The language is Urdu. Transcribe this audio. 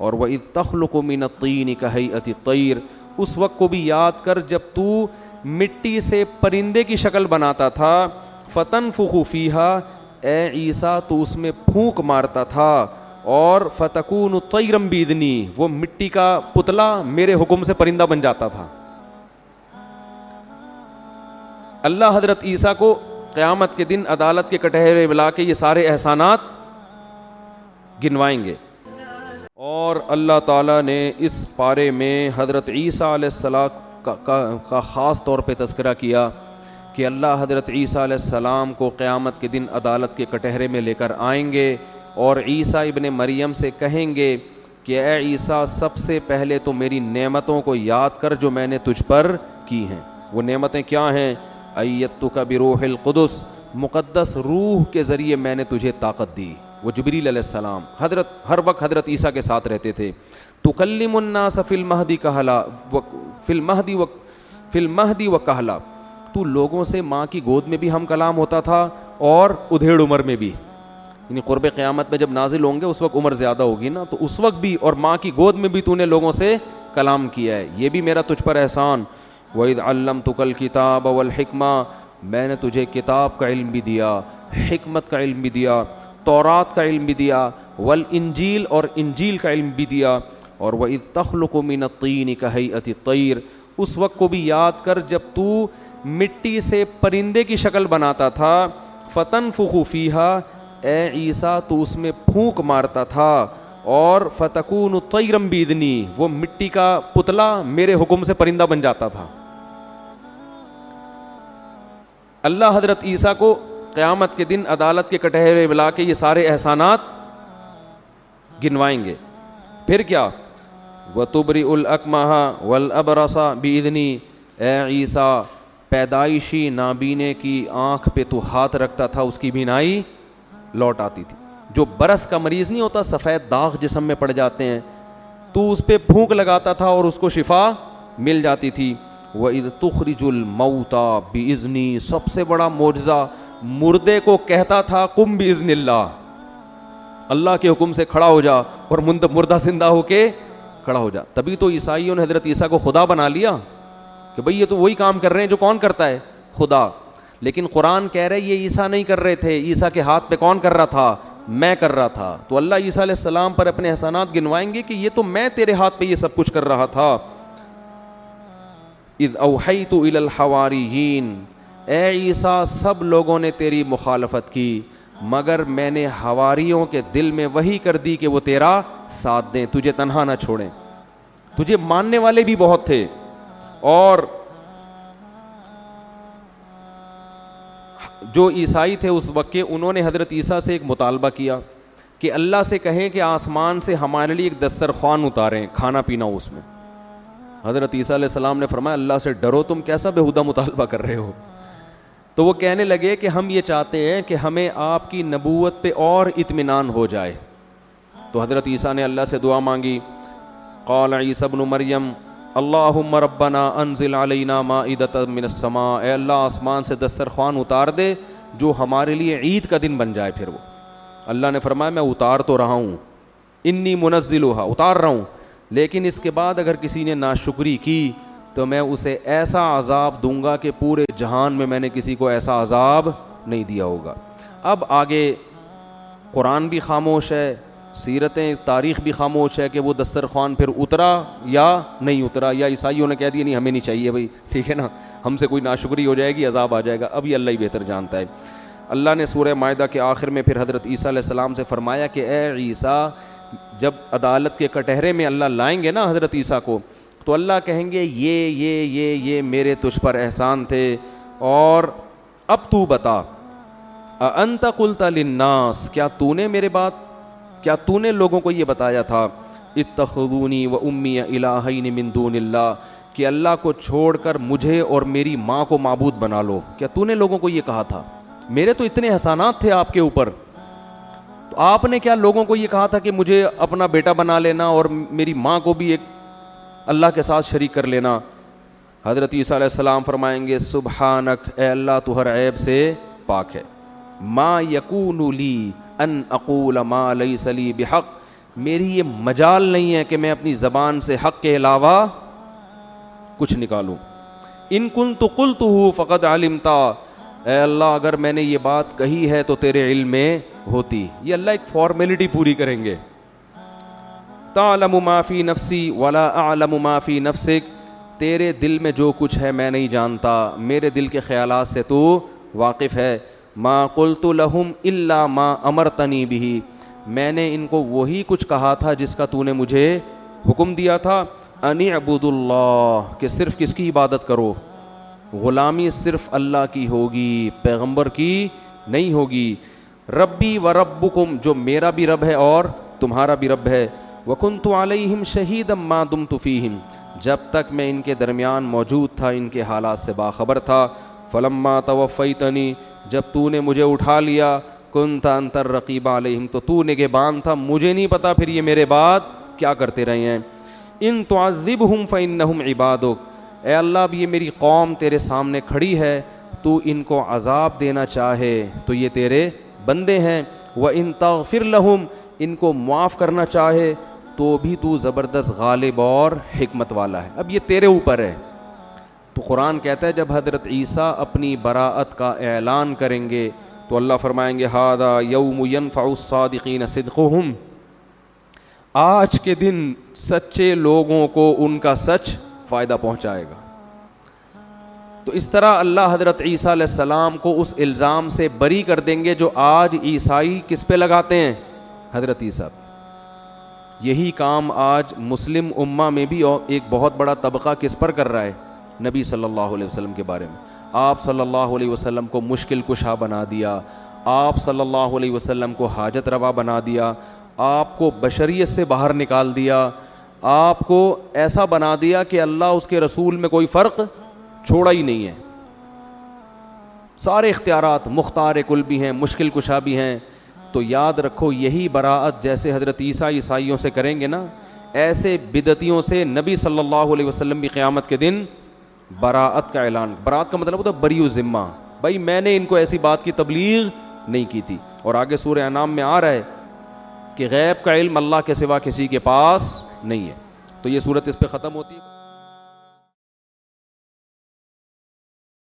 اور وَإِذْ تَخْلُقُ مِنَ الطِّينِ كَهَيْئَةِ الطَّيْرِ، اس وقت کو بھی یاد کر جب تو مٹی سے پرندے کی شکل بناتا تھا. فَتَنْفُخُ فِيهَا، اے عیسیٰ تو اس میں پھونک مارتا تھا. اور فَتَكُونُ طَيْرًا بِإِذْنِي، وہ مٹی کا پتلا میرے حکم سے پرندہ بن جاتا تھا. اللہ حضرت عیسیٰ کو قیامت کے دن عدالت کے کٹہرے بلا کے یہ سارے احسانات گنوائیں گے. اور اللہ تعالیٰ نے اس پارے میں حضرت عیسیٰ علیہ السلام کا خاص طور پہ تذکرہ کیا کہ اللہ حضرت عیسیٰ علیہ السلام کو قیامت کے دن عدالت کے کٹہرے میں لے کر آئیں گے اور عیسیٰ ابن مریم سے کہیں گے کہ اے عیسیٰ سب سے پہلے تو میری نعمتوں کو یاد کر جو میں نے تجھ پر کی ہیں. وہ نعمتیں کیا ہیں؟ ایتک بروح القدس، مقدس روح کے ذریعے میں نے تجھے طاقت دی. وہ جبریل علیہ السلام ہر وقت حضرت عیسیٰ کے ساتھ رہتے تھے. تکلم الناس فی المہدی کہلا، فی المہدی و کہلا، تو لوگوں سے ماں کی گود میں بھی ہم کلام ہوتا تھا اور ادھیڑ عمر میں بھی. یعنی قرب قیامت میں جب نازل ہوں گے اس وقت عمر زیادہ ہوگی نا، تو اس وقت بھی اور ماں کی گود میں بھی تو نے لوگوں سے کلام کیا ہے. یہ بھی میرا تجھ پر احسان. وَإِذْ عَلَّمْتُكَ الْكِتَابَ وَالْحِكْمَةَ، میں نے تجھے کتاب کا علم بھی دیا، حکمت کا علم بھی دیا، تورات کا علم بھی دیا، والانجیل اور انجیل کا علم بھی دیا. اور وَإِذْ تَخْلُقُ مِنَ الطِّينِ كَهَيْئَةِ الطَّيْرِ، اس وقت کو بھی یاد کر جب تو مٹی سے پرندے کی شکل بناتا تھا. فَتَنْفُخُ فِيهَا، اے عیسیٰ تو اس میں پھونک مارتا تھا. اور فَتَكُونُ طَيْرًا بِإِذْنِي، وہ مٹی کا پتلا میرے حکم سے پرندہ بن جاتا تھا. اللہ حضرت عیسیٰ کو قیامت کے دن عدالت کے کٹہرے بلا کے یہ سارے احسانات گنوائیں گے. پھر کیا؟ وَتُبْرِئُ الْأَكْمَحَ وَالْأَبْرَصَ بِإِذْنِي، اے عیسیٰ پیدائشی نابینے کی آنکھ پہ تو ہاتھ رکھتا تھا اس کی بینائی لوٹ آتی تھی. جو برس کا مریض نہیں ہوتا، سفید داغ جسم میں پڑ جاتے ہیں، تو اس پہ پھونک لگاتا تھا اور اس کو شفا مل جاتی تھی. وَإِذْ تُخْرِجُ الْمَوْتَى بِإِذْنِي، سب سے بڑا معجزہ، مردے کو کہتا تھا قم بِإِذْنِ اللہ، اللہ کے حکم سے کھڑا ہو جا، اور مردہ زندہ ہو کے کھڑا ہو جا. تبھی تو عیسائیوں نے حضرت عیسیٰ کو خدا بنا لیا کہ بھئی یہ تو وہی کام کر رہے ہیں جو کون کرتا ہے؟ خدا. لیکن قرآن کہہ رہے یہ عیسیٰ نہیں کر رہے تھے، عیسیٰ کے ہاتھ پہ کون کر رہا تھا؟ میں کر رہا تھا. تو اللہ عیسیٰ علیہ السلام پر اپنے احسانات گنوائیں گے کہ یہ تو میں تیرے ہاتھ پہ یہ سب کچھ کر رہا تھا. اذ اوحیت الی الحواریین، اے عیسیٰ سب لوگوں نے تیری مخالفت کی مگر میں نے حواریوں کے دل میں وحی کر دی کہ وہ تیرا ساتھ دیں، تجھے تنہا نہ چھوڑیں. تجھے ماننے والے بھی بہت تھے. اور جو عیسائی تھے اس وقت کے، انہوں نے حضرت عیسیٰ سے ایک مطالبہ کیا کہ اللہ سے کہیں کہ آسمان سے ہمارے لیے ایک دسترخوان اتاریں، کھانا پینا ہو اس میں. حضرت عیسیٰ علیہ السلام نے فرمایا اللہ سے ڈرو، تم کیسا بےہودہ مطالبہ کر رہے ہو. تو وہ کہنے لگے کہ ہم یہ چاہتے ہیں کہ ہمیں آپ کی نبوت پہ اور اطمینان ہو جائے. تو حضرت عیسیٰ نے اللہ سے دعا مانگی. قال عیسیٰ ابن مریم اللہم ربنا انزل علینا مائدۃ من السماء، اے اللہ آسمان سے دسترخوان اتار دے جو ہمارے لیے عید کا دن بن جائے. پھر وہ اللہ نے فرمایا میں اتار تو رہا ہوں، انی منزلھا، اتار رہا ہوں، لیکن اس کے بعد اگر کسی نے ناشکری کی تو میں اسے ایسا عذاب دوں گا کہ پورے جہان میں نے کسی کو ایسا عذاب نہیں دیا ہوگا. اب آگے قرآن بھی خاموش ہے، سیرتیں تاریخ بھی خاموش ہے کہ وہ دسترخوان پھر اترا یا نہیں اترا، یا عیسائیوں نے کہہ دیا نہیں ہمیں نہیں چاہیے بھائی، ٹھیک ہے نا، ہم سے کوئی ناشکری ہو جائے گی عذاب آ جائے گا. اب یہ اللہ ہی بہتر جانتا ہے. اللہ نے سورہ مائدہ کے آخر میں پھر حضرت عیسیٰ علیہ السلام سے فرمایا کہ اے عیسیٰ جب عدالت کے کٹہرے میں اللہ لائیں گے نا حضرت عیسیٰ کو، تو اللہ کہیں گے یہ میرے تجھ پر احسان تھے، اور اب تو بتا اَأَنْتَ قُلْتَ لِلنَّاسِ، کیا تو نے لوگوں کو یہ بتایا تھا اتخذونی و امی الہین من دون اللہ، کہ اللہ کو چھوڑ کر مجھے اور میری ماں کو معبود بنا لو؟ کیا تو نے لوگوں کو یہ کہا تھا؟ میرے تو اتنے احسانات تھے آپ کے اوپر، تو آپ نے کیا لوگوں کو یہ کہا تھا کہ مجھے اپنا بیٹا بنا لینا اور میری ماں کو بھی ایک اللہ کے ساتھ شریک کر لینا؟ حضرت عیسیٰ علیہ السلام فرمائیں گے سبحانک، اے اللہ تو ہر عیب سے پاک ہے. ما یکون لی ان اقول ما لیس لی بحق، میری یہ مجال نہیں ہے کہ میں اپنی زبان سے حق کے علاوہ کچھ نکالوں. ان کنت قلتہ فقد علمتا، اے اللہ اگر میں نے یہ بات کہی ہے تو تیرے علم میں ہوتی. یہ اللہ ایک فارمیلٹی پوری کریں گے. تعلم ما فی نفسی ولا اعلم ما فی نفسک، تیرے دل میں جو کچھ ہے میں نہیں جانتا، میرے دل کے خیالات سے تو واقف ہے. ما قلت لہم الا ما امرتنی بہ، میں نے ان کو وہی کچھ کہا تھا جس کا تو نے مجھے حکم دیا تھا. ان اعبدوا اللہ، کہ صرف کس کی عبادت کرو، غلامی صرف اللہ کی ہوگی، پیغمبر کی نہیں ہوگی. ربی و ربکم، جو میرا بھی رب ہے اور تمہارا بھی رب ہے. وکنت علیہم شہیدا ما دمت فیہم، جب تک میں ان کے درمیان موجود تھا ان کے حالات سے باخبر تھا. فلما توفیتنی، جب تو نے مجھے اٹھا لیا، کنت انت الرقیب علیہم، تو تو نگہبان تھا، مجھے نہیں پتا پھر یہ میرے بعد کیا کرتے رہے ہیں. ان تعذبہم فانہم عبادک، اے اللہ اب یہ میری قوم تیرے سامنے کھڑی ہے، تو ان کو عذاب دینا چاہے تو یہ تیرے بندے ہیں. وَإِن تَغْفِرْ لَهُمْ، ان کو معاف کرنا چاہے تو بھی تو زبردست غالب اور حکمت والا ہے. اب یہ تیرے اوپر ہے. تو قرآن کہتا ہے جب حضرت عیسیٰ اپنی براءت کا اعلان کریں گے تو اللہ فرمائیں گے ھذا یوم ینفع الصادقین صدقہم، آج کے دن سچے لوگوں کو ان کا سچ فائدہ پہنچائے گا. تو اس طرح اللہ حضرت عیسیٰ علیہ السلام کو اس الزام سے بری کر دیں گے جو آج عیسائی کس پہ لگاتے ہیں، حضرت عیسیٰ. یہی کام آج مسلم امہ میں بھی ایک بہت بڑا طبقہ کس پر کر رہا ہے، نبی صلی اللہ علیہ وسلم کے بارے میں. آپ صلی اللہ علیہ وسلم کو مشکل کشا بنا دیا، آپ صلی اللہ علیہ وسلم کو حاجت روا بنا دیا، آپ کو بشریت سے باہر نکال دیا، آپ کو ایسا بنا دیا کہ اللہ اس کے رسول میں کوئی فرق چھوڑا ہی نہیں ہے. سارے اختیارات مختار کل بھی ہیں، مشکل کشا بھی ہیں. تو یاد رکھو یہی براءت جیسے حضرت عیسیٰ عیسائیوں سے کریں گے نا، ایسے بدعتیوں سے نبی صلی اللہ علیہ وسلم بھی قیامت کے دن براءت کا اعلان. براءت کا مطلب ہوتا ہے بری ذمہ، بھائی میں نے ان کو ایسی بات کی تبلیغ نہیں کی تھی. اور آگے سورہ انعام میں آ رہا ہے کہ غیب کا علم اللہ کے سوا کسی کے پاس نہیں ہے. تو یہ صورت اس پہ ختم ہوتی ہے.